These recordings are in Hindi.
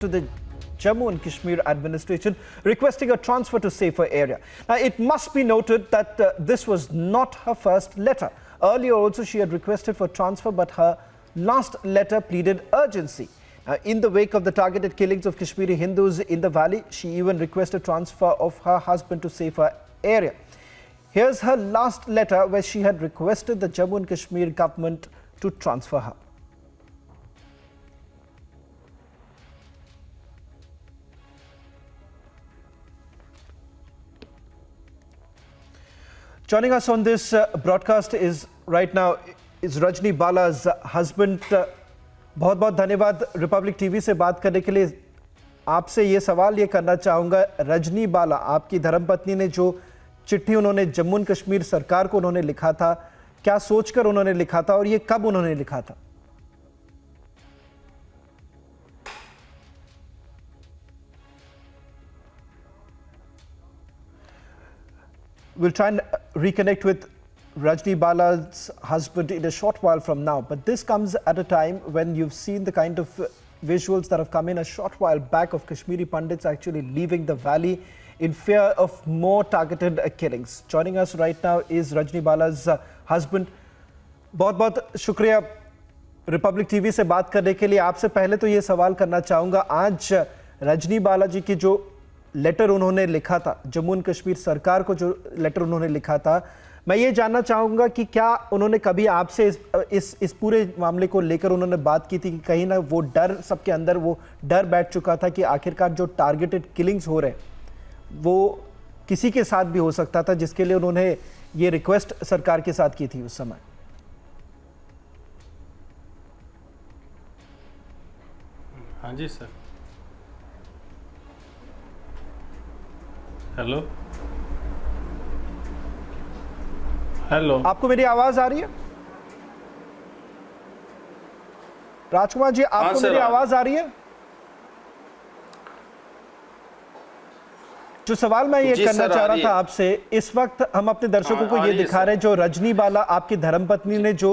to the Jammu and Kashmir administration requesting a transfer to safer area. Now, it must be noted that this was not her first letter. Earlier also she had requested for transfer, but her last letter pleaded urgency. In the wake of the targeted killings of Kashmiri Hindus in the valley, she even requested transfer of her husband to safer area. Here's her last letter where she had requested the Jammu and Kashmir government to transfer her. Joining us on this broadcast is right now is Rajni Bala's husband. बहुत बहुत धन्यवाद रिपब्लिक टीवी से बात करने के लिए। आपसे ये सवाल ये करना चाहूँगा, रजनी बाला आपकी धर्मपत्नी ने जो चिट्ठी उन्होंने जम्मू एंड कश्मीर सरकार को उन्होंने लिखा था, क्या सोचकर उन्होंने लिखा था और ये कब उन्होंने लिखा था? We'll try and reconnect with Rajni Bala's husband in a short while from now. But this comes at a time when you've seen the kind of visuals that have come in a short while back of Kashmiri Pandits actually leaving the valley in fear of more targeted killings. Joining us right now is Rajni Bala's husband. बहुत बहुत शुक्रिया रिपब्लिक टीवी से बात करने के लिए। आपसे पहले तो ये सवाल करना चाहूँगा, आज रजनी बाला जी की जो लेटर उन्होंने लिखा था, जम्मू एंड कश्मीर सरकार को जो लेटर उन्होंने लिखा था, मैं ये जानना चाहूँगा कि क्या उन्होंने कभी आपसे इस पूरे मामले को लेकर उन्होंने बात की थी कि कहीं ना वो डर सबके अंदर वो डर बैठ चुका था कि आखिरकार जो टारगेटेड किलिंग्स हो रहे हैं वो किसी के साथ भी हो सकता था, जिसके लिए उन्होंने ये रिक्वेस्ट सरकार के साथ की थी उस समय? हाँ जी सर। हेलो हेलो, आपको मेरी आवाज आ रही है? राजकुमार जी, आपको मेरी आवाज आ रही है? जो सवाल मैं ये करना चाह रहा था आपसे, इस वक्त हम अपने दर्शकों को ये दिखा रहे हैं, जो रजनी बाला आपकी धर्मपत्नी ने जो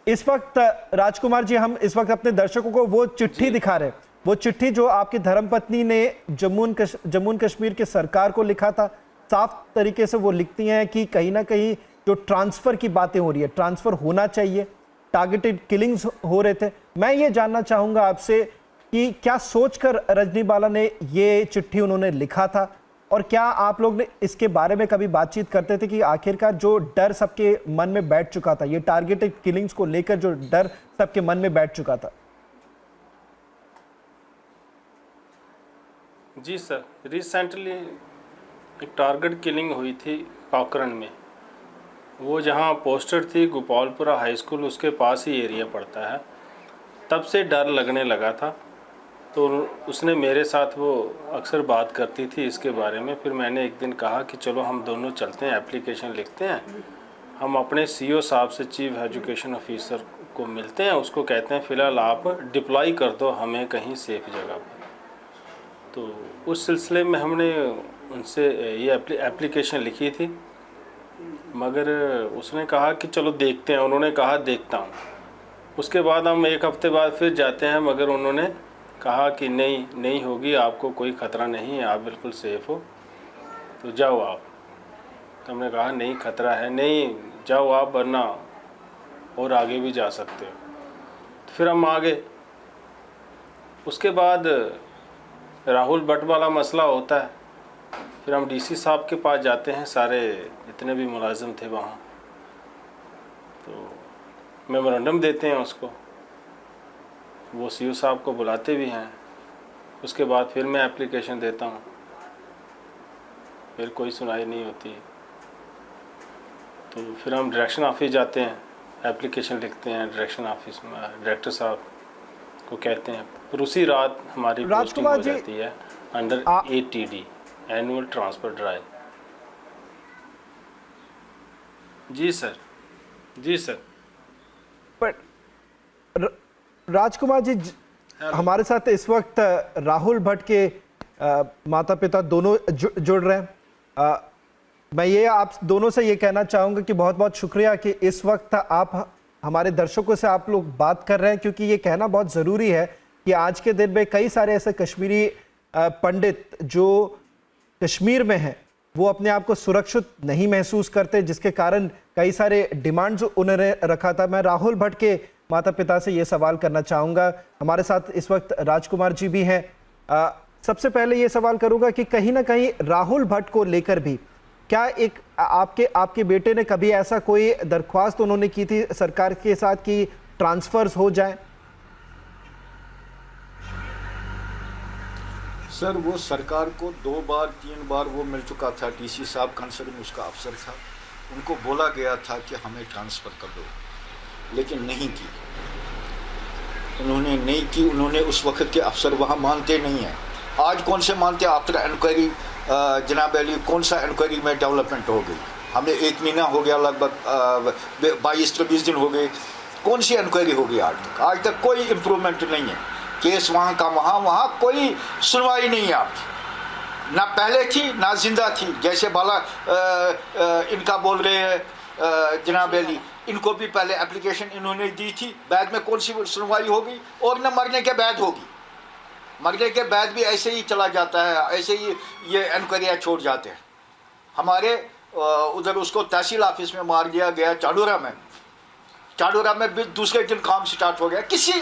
इस वक्त, राजकुमार जी, हम इस वक्त अपने दर्शकों को वो चिट्ठी दिखा रहे हैं, वो चिट्ठी जो आपकी धर्मपत्नी ने जम्मू एंड कश्मीर के सरकार को लिखा था। साफ तरीके से वो लिखती हैं कि कहीं ना कहीं जो ट्रांसफर की बातें हो रही है, ट्रांसफर होना चाहिए, टारगेटेड किलिंग्स हो रहे थे। मैं ये जानना चाहूंगा आपसे कि क्या सोचकर रजनी बाला ने ये चिट्ठी उन्होंने लिखा था, और क्या आप लोग ने इसके बारे में कभी बातचीत करते थे कि आखिरकार जो डर सबके मन में बैठ चुका था, ये टारगेटेड किलिंग्स को लेकर जो डर सबके मन में बैठ चुका था? जी सर, रिसेंटली एक टारगेट किलिंग हुई थी पोखरण में। वो जहाँ पोस्टर थी गोपालपुरा हाई स्कूल, उसके पास ही एरिया पड़ता है। तब से डर लगने लगा था, तो उसने मेरे साथ वो अक्सर बात करती थी इसके बारे में। फिर मैंने एक दिन कहा कि चलो हम दोनों चलते हैं, एप्लीकेशन लिखते हैं, हम अपने सीईओ साहब से, चीफ एजुकेशन ऑफिसर को मिलते हैं, उसको कहते हैं फ़िलहाल आप डिप्लॉय कर दो हमें कहीं सेफ जगह पर। तो उस सिलसिले में हमने उनसे ये एप्लीकेशन लिखी थी, मगर उसने कहा कि चलो देखते हैं, उन्होंने कहा देखता हूँ। उसके बाद हम एक हफ्ते बाद फिर जाते हैं, मगर उन्होंने कहा कि नहीं होगी, आपको कोई ख़तरा नहीं है, आप बिल्कुल सेफ़ हो, तो जाओ आप। तो हमने कहा नहीं ख़तरा है, नहीं जाओ आप, वरना और आगे भी जा सकते हो। तो फिर हम आ गए। उसके बाद राहुल भट्ट वाला मसला होता है, फिर हम डीसी साहब के पास जाते हैं, सारे जितने भी मुलाजिम थे वहाँ, तो मेमोरेंडम देते हैं उसको, वो सीईओ साहब को बुलाते भी हैं। उसके बाद फिर मैं एप्लीकेशन देता हूँ, फिर कोई सुनाई नहीं होती। तो फिर हम डायरेक्शन ऑफिस जाते हैं, एप्लीकेशन लिखते हैं डायरेक्शन ऑफिस में, डायरेक्टर साहब को कहते हैं, फिर उसी रात हमारी पोस्टिंग हो जाती है under ATD, annual transfer drive. जी सर, जी सर। पर राजकुमार जी, हमारे साथ इस वक्त राहुल भट्ट के माता पिता दोनों जुड़ रहे हैं। मैं ये आप दोनों से ये कहना चाहूँगा कि बहुत बहुत शुक्रिया कि इस वक्त आप हमारे दर्शकों से आप लोग बात कर रहे हैं, क्योंकि ये कहना बहुत ज़रूरी है कि आज के दिन में कई सारे ऐसे कश्मीरी पंडित जो कश्मीर में हैं वो अपने आप को सुरक्षित नहीं महसूस करते, जिसके कारण कई सारे डिमांड्स उन्होंने रखा था। मैं राहुल भट्ट के माता पिता से ये सवाल करना चाहूँगा। हमारे साथ इस वक्त राजकुमार जी भी हैं। सबसे पहले ये सवाल करूँगा कि कहीं ना कहीं राहुल भट्ट को लेकर भी क्या एक आपके बेटे ने कभी ऐसा कोई दरख्वास्त उन्होंने की थी सरकार के साथ कि ट्रांसफर्स हो जाए? सर वो सरकार को 2 बार 3 बार वो मिल चुका था। डीसी साहब कंसर्न उसका अफसर था, उनको बोला गया था कि हमें ट्रांसफ़र कर दो, लेकिन नहीं की, उन्होंने नहीं की। उन्होंने उस वक्त के अफसर वहाँ मानते नहीं हैं। आज कौन से मानते? आफ्टर इंक्वायरी जनाब अली कौन सा इंक्वायरी में डेवलपमेंट हो गई? हमें 1 महीना हो गया, लगभग 22-23 दिन हो गए, कौन सी इंक्वायरी हो गई आज तक कोई इम्प्रूवमेंट नहीं है। केस वहाँ का वहाँ कोई सुनवाई नहीं है आपकी, ना पहले थी ना जिंदा थी। जैसे बाला इनका बोल रहे हैं जनाब अली, इनको भी पहले एप्लीकेशन इन्होंने दी थी, बाद में कौन सी सुनवाई होगी? और न मरने के बाद होगी। मरने के बाद भी ऐसे ही चला जाता है, ऐसे ही ये इंक्वायरियाँ छोड़ जाते हैं। हमारे उधर उसको तहसील ऑफिस में मार दिया गया चाडोरा में भी दूसरे दिन काम स्टार्ट हो गया। किसी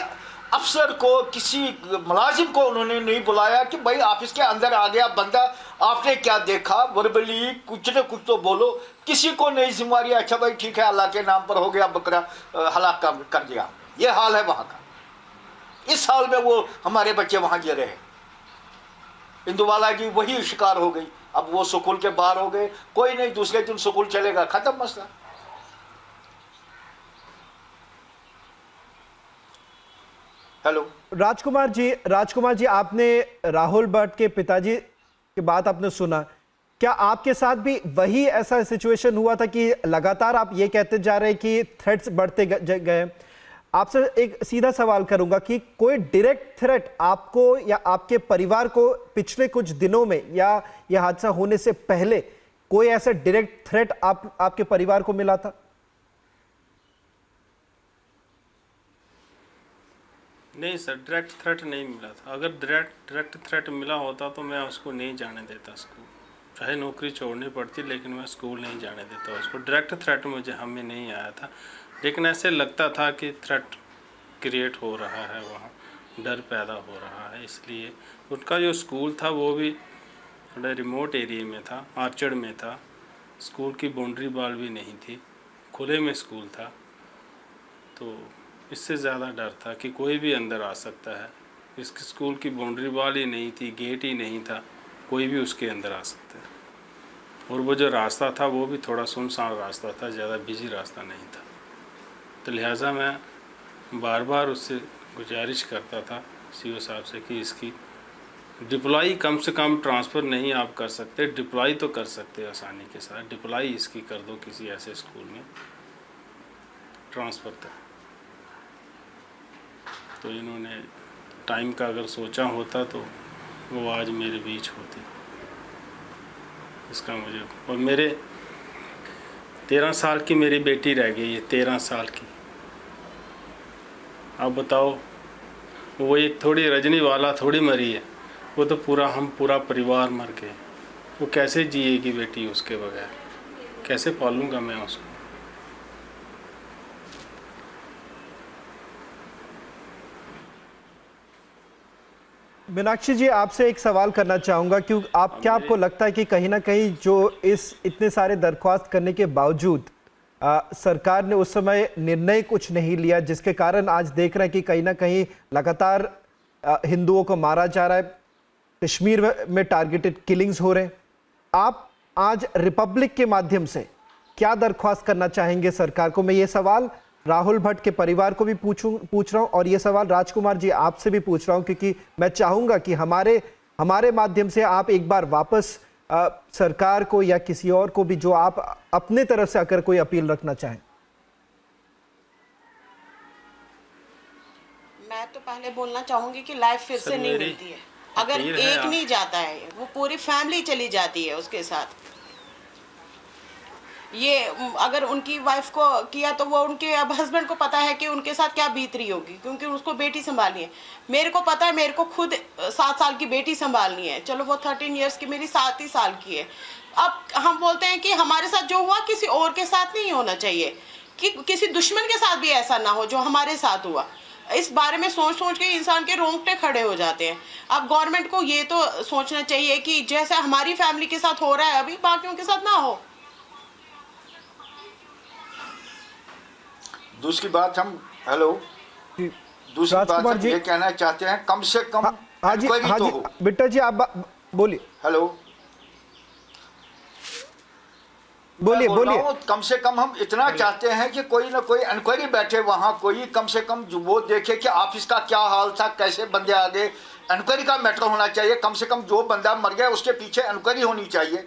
अफसर को, किसी मुलाजिम को उन्होंने नहीं बुलाया कि भाई ऑफिस के अंदर आ गया बंदा, आपने क्या देखा, वर्बली कुछ न कुछ तो बोलो। किसी को नहीं जिम्मेवारी, अच्छा भाई ठीक है अल्लाह के नाम पर हो गया, बकरा हलाक कर दिया। ये हाल है वहाँ का। इस हाल में वो हमारे बच्चे वहाँ जी रहे। इंदुवाला जी वही शिकार हो गई। अब वो स्कूल के बाहर हो गए, कोई नहीं, दूसरे दिन स्कूल चलेगा, खत्म मसला। हेलो राजकुमार जी, आपने राहुल भट्ट के पिताजी की बात आपने सुना, क्या आपके साथ भी वही ऐसा सिचुएशन हुआ था कि लगातार आप ये कहते जा रहे हैं कि थ्रेट्स बढ़ते गए? आपसे एक सीधा सवाल करूंगा कि कोई डायरेक्ट थ्रेट आपको या आपके परिवार को पिछले कुछ दिनों में या यह हादसा होने से पहले कोई ऐसा डायरेक्ट थ्रेट आपके परिवार को मिला था? नहीं सर, डायरेक्ट थ्रेट नहीं मिला था। अगर डायरेक्ट थ्रेट मिला होता तो मैं उसको नहीं जाने देता स्कूल, चाहे नौकरी छोड़नी पड़ती, लेकिन मैं स्कूल नहीं जाने देता उसको। डायरेक्ट थ्रेट मुझे हमें नहीं आया था, लेकिन ऐसे लगता था कि थ्रेट क्रिएट हो रहा है, वहाँ डर पैदा हो रहा है। इसलिए उनका जो स्कूल था वो भी थोड़ा रिमोट एरिया में था, आर्चर्ड में था। स्कूल की बाउंड्री वॉल भी नहीं थी, खुले में स्कूल था, तो इससे ज़्यादा डर था कि कोई भी अंदर आ सकता है। इसके स्कूल की बाउंड्री वॉल ही नहीं थी, गेट ही नहीं था, कोई भी उसके अंदर आ सकता है। और वो जो रास्ता था वो भी थोड़ा सुनसान रास्ता था, ज़्यादा बिजी रास्ता नहीं था। तो लिहाजा मैं बार बार उससे गुजारिश करता था सीओ साहब से कि इसकी डिप्लॉई कम से कम ट्रांसफ़र नहीं आप कर सकते, डिप्लॉई तो कर सकते आसानी के साथ, डिप्लॉई इसकी कर दो किसी ऐसे स्कूल में, ट्रांसफ़र तक। तो इन्होंने टाइम का अगर सोचा होता तो वो आज मेरे बीच होते। इसका मुझे, और मेरे 13 साल की मेरी बेटी रह गई है, 13 साल की। आप बताओ, वो एक थोड़ी रजनी वाला थोड़ी मरी है, वो तो पूरा परिवार मर गए। वो कैसे जिएगी बेटी उसके बगैर? कैसे पालूंगा मैं उसको? मीनाक्षी जी, आपसे एक सवाल करना चाहूँगा, क्योंकि क्या आपको लगता है कि कहीं ना कहीं जो इस इतने सारे दरख्वास्त करने के बावजूद सरकार ने उस समय निर्णय कुछ नहीं लिया, जिसके कारण आज देख रहे हैं कि कहीं ना कहीं लगातार हिंदुओं को मारा जा रहा है, कश्मीर में टारगेटेड किलिंग्स हो रहे हैं। आप आज रिपब्लिक के माध्यम से क्या दरख्वास्त करना चाहेंगे सरकार को? मैं ये सवाल राहुल भट्ट के परिवार को भी पूछ रहा हूं, और ये सवाल राजकुमार जी आपसे भी पूछ रहा हूं, क्योंकि मैं चाहूंगा कि हमारे माध्यम से आप एक बार वापस सरकार को या किसी और को भी, जो आप अपने तरफ से अगर कोई अपील रखना चाहें। मैं तो पहले बोलना चाहूंगी कि लाइफ फिर से नहीं मिलती है। अगर एक नहीं जाता है, वो पूरी फैमिली चली जाती है उसके साथ। ये अगर उनकी वाइफ को किया तो वो उनके अब हस्बैंड को पता है कि उनके साथ क्या बीत रही होगी, क्योंकि उसको बेटी संभालनी है। मेरे को पता है, मेरे को खुद 7 साल की बेटी संभालनी है। चलो वो 13 इयर्स की, मेरी 7 ही साल की है। अब हम बोलते हैं कि हमारे साथ जो हुआ किसी और के साथ नहीं होना चाहिए, कि किसी दुश्मन के साथ भी ऐसा ना हो जो हमारे साथ हुआ। इस बारे में सोच सोच के इंसान के रोंगटे खड़े हो जाते हैं। अब गवर्नमेंट को ये तो सोचना चाहिए कि जैसा हमारी फैमिली के साथ हो रहा है अभी, बाकियों के साथ ना हो। दूसरी बात हम दूसरी बात राजकुमार हम जी, ये कहना चाहते हैं, कम से कम हाँ जी, इंक्वायरी हाँ तो जी, हो। बिट्टा जी आप बोलिए बोलिए बोलिए। कम से कम हम इतना चाहते हैं कि कोई ना कोई इंक्वायरी बैठे वहां, कोई कम से कम जो वो देखे कि ऑफिस का क्या हाल था, कैसे बंदे आ गए। इंक्वायरी का मैटर होना चाहिए। कम से कम जो बंदा मर गया उसके पीछे इंक्वायरी होनी चाहिए।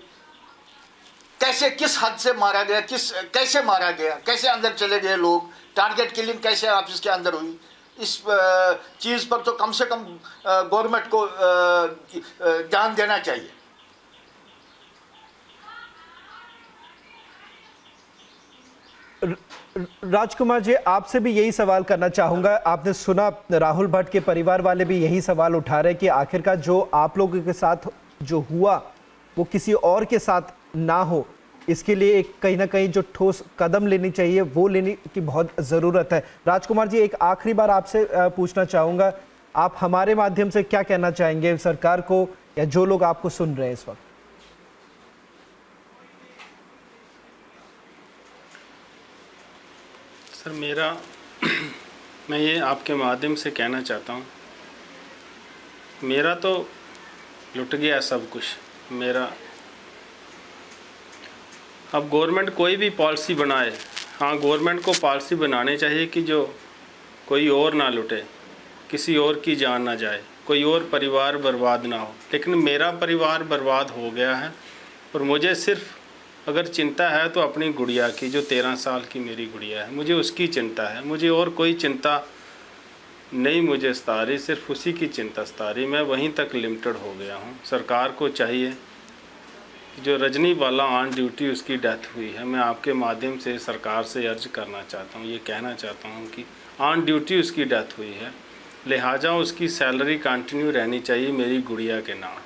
कैसे, किस हद से मारा गया, कैसे मारा गया, कैसे अंदर चले गए लोग, टारगेट किलिंग कैसे ऑफिस के अंदर हुई। इस चीज़ पर तो कम से कम गवर्नमेंट को ध्यान देना चाहिए। राजकुमार जी, आपसे भी यही सवाल करना चाहूंगा। आपने सुना राहुल भट्ट के परिवार वाले भी यही सवाल उठा रहे हैं कि आखिरकार जो आप लोगों के साथ जो हुआ वो किसी और के साथ ना हो। इसके लिए एक कहीं ना कहीं जो ठोस कदम लेनी चाहिए वो लेने की बहुत ज़रूरत है। राजकुमार जी, एक आखिरी बार आपसे पूछना चाहूँगा, आप हमारे माध्यम से क्या कहना चाहेंगे सरकार को या जो लोग आपको सुन रहे हैं इस वक्त? सर मैं ये आपके माध्यम से कहना चाहता हूँ, मेरा तो लुट गया सब कुछ मेरा। अब गवर्नमेंट कोई भी पॉलिसी बनाए, हाँ गवर्नमेंट को पॉलिसी बनाने चाहिए कि जो कोई और ना लुटे, किसी और की जान ना जाए, कोई और परिवार बर्बाद ना हो। लेकिन मेरा परिवार बर्बाद हो गया है और मुझे सिर्फ अगर चिंता है तो अपनी गुड़िया की, जो 13 साल की मेरी गुड़िया है, मुझे उसकी चिंता है। मुझे और कोई चिंता नहीं मुझे सता रही, सिर्फ उसी की चिंता सता रही। मैं वहीं तक लिमिटेड हो गया हूँ। सरकार को चाहिए कि जो रजनी बाला ऑन ड्यूटी उसकी डेथ हुई है, मैं आपके माध्यम से सरकार से अर्ज करना चाहता हूँ, ये कहना चाहता हूँ कि ऑन ड्यूटी उसकी डेथ हुई है, लिहाजा उसकी सैलरी कंटिन्यू रहनी चाहिए मेरी गुड़िया के नाम।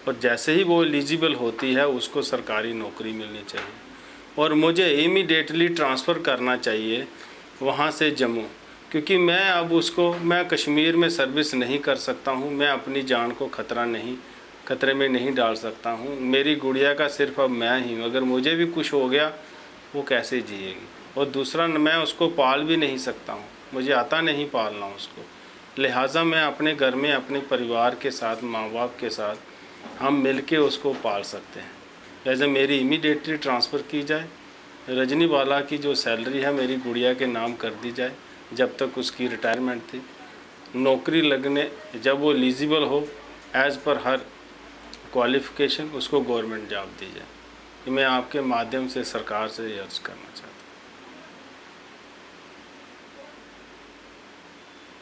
और जैसे ही वो एलिजिबल होती है उसको सरकारी नौकरी मिलनी चाहिए और मुझे इमीडिएटली ट्रांसफ़र करना चाहिए वहाँ से जम्मू, क्योंकि मैं कश्मीर में सर्विस नहीं कर सकता हूँ। मैं अपनी जान को खतरे में नहीं डाल सकता हूँ। मेरी गुड़िया का सिर्फ अब मैं ही हूँ। अगर मुझे भी कुछ हो गया वो कैसे जिएगी। और दूसरा, मैं उसको पाल भी नहीं सकता हूँ, मुझे आता नहीं पालना उसको। लिहाजा मैं अपने घर में अपने परिवार के साथ, माँ बाप के साथ हम मिलके उसको पाल सकते हैं। जैसे मेरी इमीडिएटली ट्रांसफ़र की जाए, रजनी बाला की जो सैलरी है मेरी गुड़िया के नाम कर दी जाए। जब तक उसकी रिटायरमेंट थी, नौकरी लगने जब वो एलिजिबल हो एज़ पर हर क्वालिफ़िकेशन उसको गवर्नमेंट जॉब दी जाए। कि मैं आपके माध्यम से सरकार से अर्ज करना चाहता हूँ।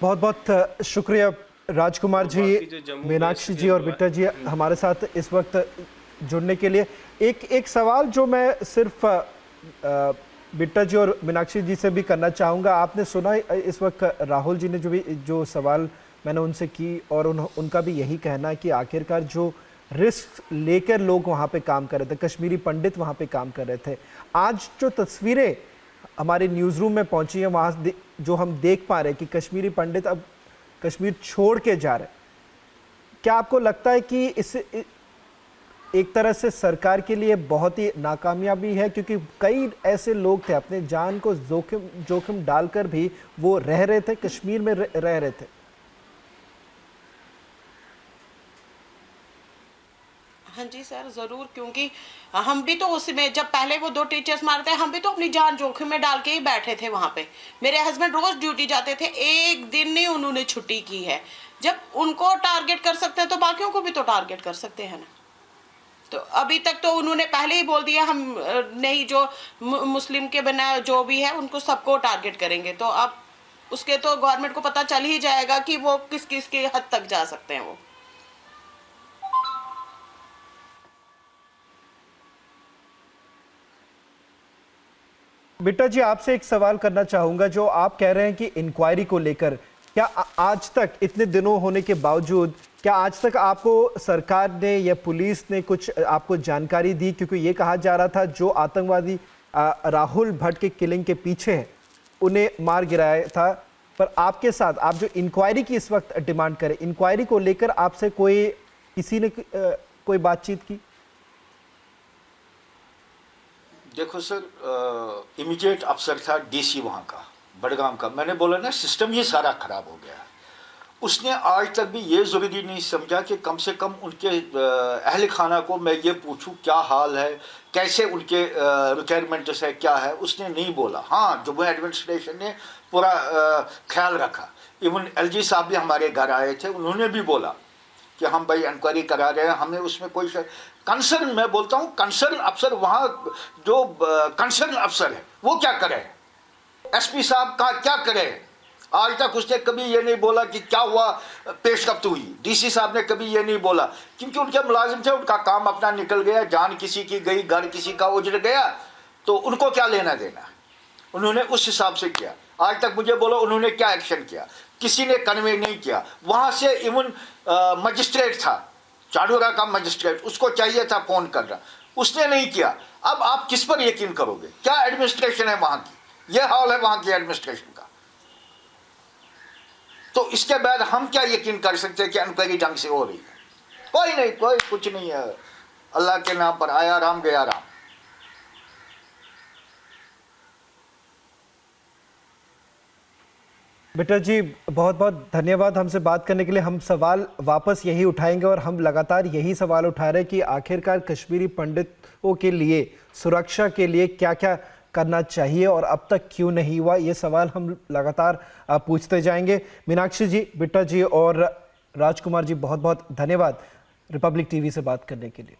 बहुत बहुत शुक्रिया राजकुमार जी, मीनाक्षी जी और बिट्टा जी हमारे साथ इस वक्त जुड़ने के लिए। एक सवाल जो मैं सिर्फ बिट्टा जी और मीनाक्षी जी से भी करना चाहूँगा। आपने सुना इस वक्त राहुल जी ने जो सवाल मैंने उनसे की और उनका भी यही कहना है कि आखिरकार जो रिस्क लेकर लोग वहाँ पे काम कर रहे थे, कश्मीरी पंडित वहाँ पे काम कर रहे थे, आज जो तस्वीरें हमारे न्यूज़ रूम में पहुँची हैं वहाँ जो हम देख पा रहे हैं कि कश्मीरी पंडित अब कश्मीर छोड़ के जा रहे, क्या आपको लगता है कि इससे एक तरह से सरकार के लिए बहुत ही नाकामयाबी है? क्योंकि कई ऐसे लोग थे अपने जान को जोखिम डालकर भी वो रह रहे थे, कश्मीर में रह रहे थे। हाँ जी सर, ज़रूर, क्योंकि हम भी तो उसमें जब पहले वो 2 टीचर्स मारते हैं, हम भी तो अपनी जान जोखिम में डाल के ही बैठे थे वहाँ पे। मेरे हस्बैंड रोज़ ड्यूटी जाते थे, एक दिन नहीं उन्होंने छुट्टी की है। जब उनको टारगेट कर सकते हैं तो बाकियों को भी तो टारगेट कर सकते हैं ना। तो अभी तक तो उन्होंने पहले ही बोल दिया हम नहीं, जो मुस्लिम के बना जो भी है उनको सबको टारगेट करेंगे। तो अब उसके तो गवर्नमेंट को पता चल ही जाएगा कि वो किस किस की हद तक जा सकते हैं वो। बिट्टा जी, आपसे एक सवाल करना चाहूंगा। जो आप कह रहे हैं कि इंक्वायरी को लेकर, क्या आज तक इतने दिनों होने के बावजूद क्या आज तक आपको सरकार ने या पुलिस ने कुछ आपको जानकारी दी? क्योंकि ये कहा जा रहा था जो आतंकवादी राहुल भट्ट के किलिंग के पीछे हैं उन्हें मार गिराया था, पर आपके साथ आप जो इंक्वायरी की इस वक्त डिमांड करें, इंक्वायरी को लेकर आपसे किसी ने कोई बातचीत की? देखो सर, इमीडिएट अफसर था डीसी वहाँ का, बड़गाम का। मैंने बोला ना, सिस्टम ही सारा खराब हो गया। उसने आज तक भी ये ज़रूरी नहीं समझा कि कम से कम उनके अहल खाना को मैं ये पूछूं क्या हाल है, कैसे उनके रिक्वायरमेंट्स है, क्या है। उसने नहीं बोला। हाँ, जम्मू एडमिनिस्ट्रेशन ने पूरा ख्याल रखा। इवन एलजी साहब भी हमारे घर आए थे, उन्होंने भी बोला कि हम भाई इंक्वायरी करा रहे हैं, हमें उसमें कोई कंसर्न, मैं बोलता हूँ कंसर्न अफसर, वहाँ जो कंसर्न अफसर है वो क्या करे, एसपी साहब का क्या करे। आज तक उसने कभी ये नहीं बोला कि क्या हुआ, पेशरफ्त हुई। डीसी साहब ने कभी ये नहीं बोला, क्योंकि उनके मुलाजिम थे, उनका काम अपना निकल गया, जान किसी की गई, घर किसी का उजड़ गया, तो उनको क्या लेना देना। उन्होंने उस हिसाब से किया। आज तक मुझे बोलो उन्होंने क्या एक्शन किया, किसी ने कन्वे नहीं किया। वहाँ से इवन मजिस्ट्रेट था, चाडूरा का मजिस्ट्रेट, उसको चाहिए था फ़ोन करना, उसने नहीं किया। अब आप किस पर यकीन करोगे? क्या एडमिनिस्ट्रेशन है वहाँ की, यह हाल है वहाँ की एडमिनिस्ट्रेशन का। तो इसके बाद हम क्या यकीन कर सकते हैं कि इंक्वायरी ढंग से हो रही है? कोई नहीं, कोई कुछ नहीं है। अल्लाह के नाम पर आया राम गया राम। बिट्टा जी, बहुत बहुत धन्यवाद हमसे बात करने के लिए। हम सवाल वापस यही उठाएंगे और हम लगातार यही सवाल उठा रहे हैं कि आखिरकार कश्मीरी पंडितों के लिए सुरक्षा के लिए क्या क्या करना चाहिए और अब तक क्यों नहीं हुआ, ये सवाल हम लगातार पूछते जाएंगे। मीनाक्षी जी, बिट्टा जी और राजकुमार जी, बहुत बहुत धन्यवाद रिपब्लिक टीवी से बात करने के लिए।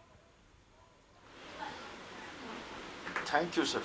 Thank you sir.